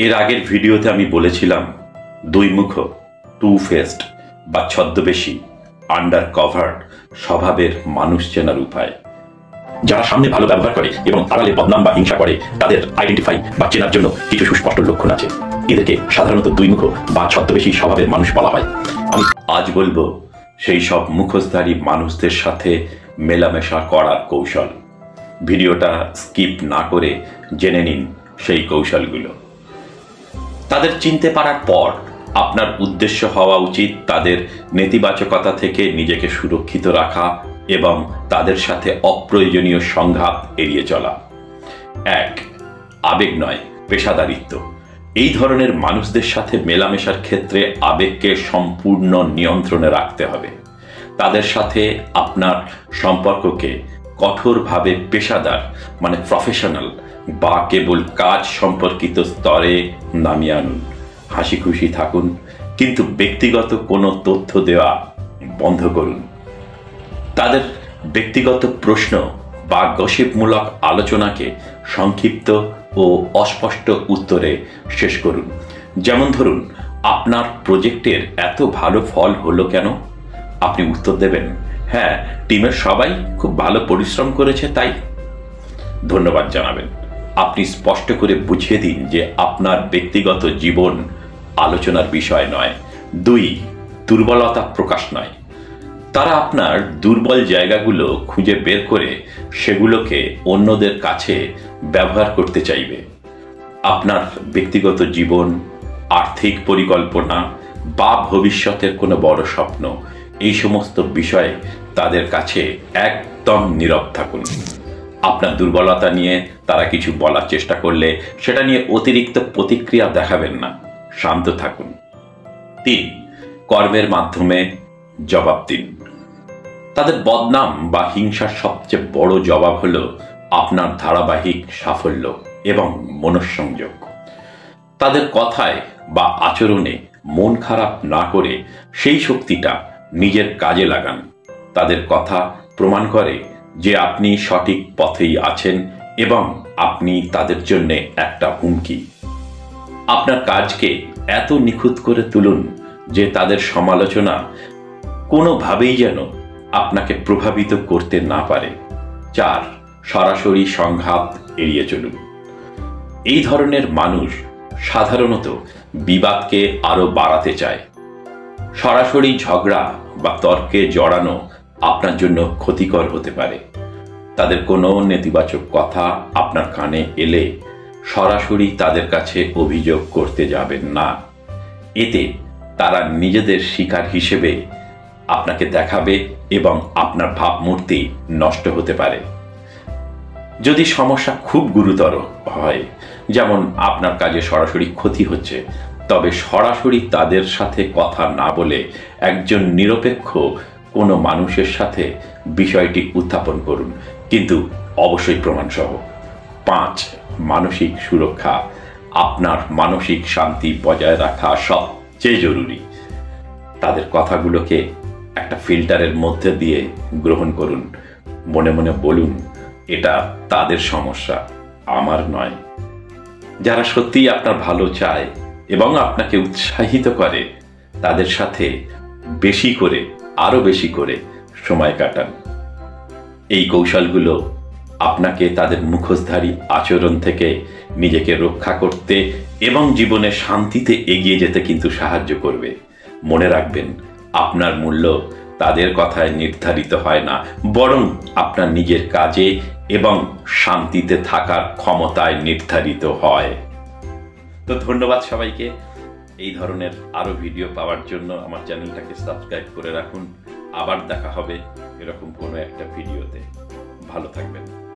এর আগের ভিডিওতে আমি বলেছিলাম দুইমুখ টু ফেসড বা ছদ্মবেশী আন্ডার কভার্ড স্বভাবের মানুষ চেনার উপায়। যারা সামনে ভালো ব্যবহার করে এবং আড়ালে বদনাম বা হিংসা করে তাদের আইডেন্টিফাই বা চেনার জন্য কিছু সুস্পষ্ট লক্ষণ আছে। এদেরকে সাধারণত দুইমুখ বা ছদ্মবেশী স্বভাবের মানুষ বলা হয়। আমি আজ বলবো সেই সব মুখোশধারী মানুষদের সাথে মেলামেশা করার কৌশল। ভিডিওটা স্কিপ না করে জেনে নিন সেই কৌশলগুলো। তাদের চিনতে পারার পর আপনার উদ্দেশ্য হওয়া উচিত তাদের নেতিবাচকতা থেকে নিজেকে সুরক্ষিত রাখা এবং তাদের সাথে অপ্রয়োজনীয় সংঘাত এড়িয়ে চলা। 1. আবেগ নয়, পেশাদারিত্ব। এই ধরনের মানুষদের সাথে মেলামেশার ক্ষেত্রে আবেগকে সম্পূর্ণ নিয়ন্ত্রণে রাখতে হবে। তাদের সাথে আপনার সম্পর্ককে কঠোরভাবে পেশাদার মানে প্রফেশনাল বা কেবল কাজ সম্পর্কিত স্তরে নামিয়ে আনুন। হাসি খুশি থাকুন, কিন্তু ব্যক্তিগত কোনো তথ্য দেওয়া বন্ধ করুন। তাদের ব্যক্তিগত প্রশ্ন বা গসিপমূলক আলোচনাকে সংক্ষিপ্ত ও অস্পষ্ট উত্তরে শেষ করুন। যেমন ধরুন, আপনার প্রজেক্টের এত ভালো ফল হলো কেন? আপনি উত্তর দেবেন, হ্যাঁ, টিমের সবাই খুব ভালো পরিশ্রম করেছে তাই। ধন্যবাদ জানাবেন। আপনি স্পষ্ট করে বুঝিয়ে দিন যে আপনার ব্যক্তিগত জীবন আলোচনার বিষয় নয়। 2. দুর্বলতা প্রকাশ নয়। তারা আপনার দুর্বল জায়গাগুলো খুঁজে বের করে সেগুলোকে অন্যদের কাছে ব্যবহার করতে চাইবে। আপনার ব্যক্তিগত জীবন, আর্থিক পরিকল্পনা বা ভবিষ্যতের কোনো বড় স্বপ্ন, এই সমস্ত বিষয়ে তাদের কাছে একদম নীরব থাকুন। আপনার দুর্বলতা নিয়ে তারা কিছু বলার চেষ্টা করলে সেটা নিয়ে অতিরিক্ত প্রতিক্রিয়া দেখাবেন না, শান্ত থাকুন। 3. কর্মের মাধ্যমে জবাব দিন। তাদের বদনাম বা হিংসার সবচেয়ে বড় জবাব হলো আপনার ধারাবাহিক সাফল্য এবং মনঃসংযোগ। তাদের কথায় বা আচরণে মন খারাপ না করে সেই শক্তিটা নিজের কাজে লাগান। তাদের কথা প্রমাণ করে যে আপনি সঠিক পথেই আছেন এবং আপনি তাদের জন্য একটা হুমকি। আপনার কাজকে এত নিখুঁত করে তুলুন যে তাদের সমালোচনা কোনোভাবেই যেন আপনাকে প্রভাবিত করতে না পারে। 4. সরাসরি সংঘাত এড়িয়ে চলুন। এই ধরনের মানুষ সাধারণত বিবাদকে আরো বাড়াতে চায়। সরাসরি ঝগড়া বা তর্কে জড়ানো আপনার জন্য ক্ষতিকর হতে পারে। তাদের কোনো নেতিবাচক কথা আপনার কানে এলে সরাসরি তাদের কাছে অভিযোগ করতে যাবেন না। এতে তারা নিজেদের শিকার হিসেবে আপনাকে দেখাবে এবং আপনার ভাবমূর্তি নষ্ট হতে পারে। যদি সমস্যা খুব গুরুতর হয়, যেমন আপনার কাজে সরাসরি ক্ষতি হচ্ছে, তবে সরাসরি তাদের সাথে কথা না বলে একজন নিরপেক্ষ কোনো মানুষের সাথে বিষয়টি উত্থাপন করুন, কিন্তু অবশ্যই প্রমাণসহ। 5. মানসিক সুরক্ষা। আপনার মানসিক শান্তি বজায় রাখা সবচেয়ে জরুরি। তাদের কথাগুলোকে একটা ফিল্টারের মধ্যে দিয়ে গ্রহণ করুন। মনে মনে বলুন, এটা তাদের সমস্যা, আমার নয়। যারা সত্যিই আপনার ভালো চায় এবং আপনাকে উৎসাহিত করে তাদের সাথে আরো বেশি করে সময় কাটান। এই কৌশলগুলো আপনাকে তাদের মুখোশধারী আচরণ থেকে নিজেকে রক্ষা করতে এবং জীবনে শান্তিতে এগিয়ে যেতে কিন্তু সাহায্য করবে। মনে রাখবেন, আপনার মূল্য তাদের কথায় নির্ধারিত হয় না, বরং আপনার নিজের কাজে এবং শান্তিতে থাকার ক্ষমতায় নির্ধারিত হয়। তো ধন্যবাদ সবাইকে। এই ধরনের আরো ভিডিও পাওয়ার জন্য আমার চ্যানেলটাকে সাবস্ক্রাইব করে রাখুন। আবার দেখা হবে এরকম কোনো একটা ভিডিওতে। ভালো থাকবেন।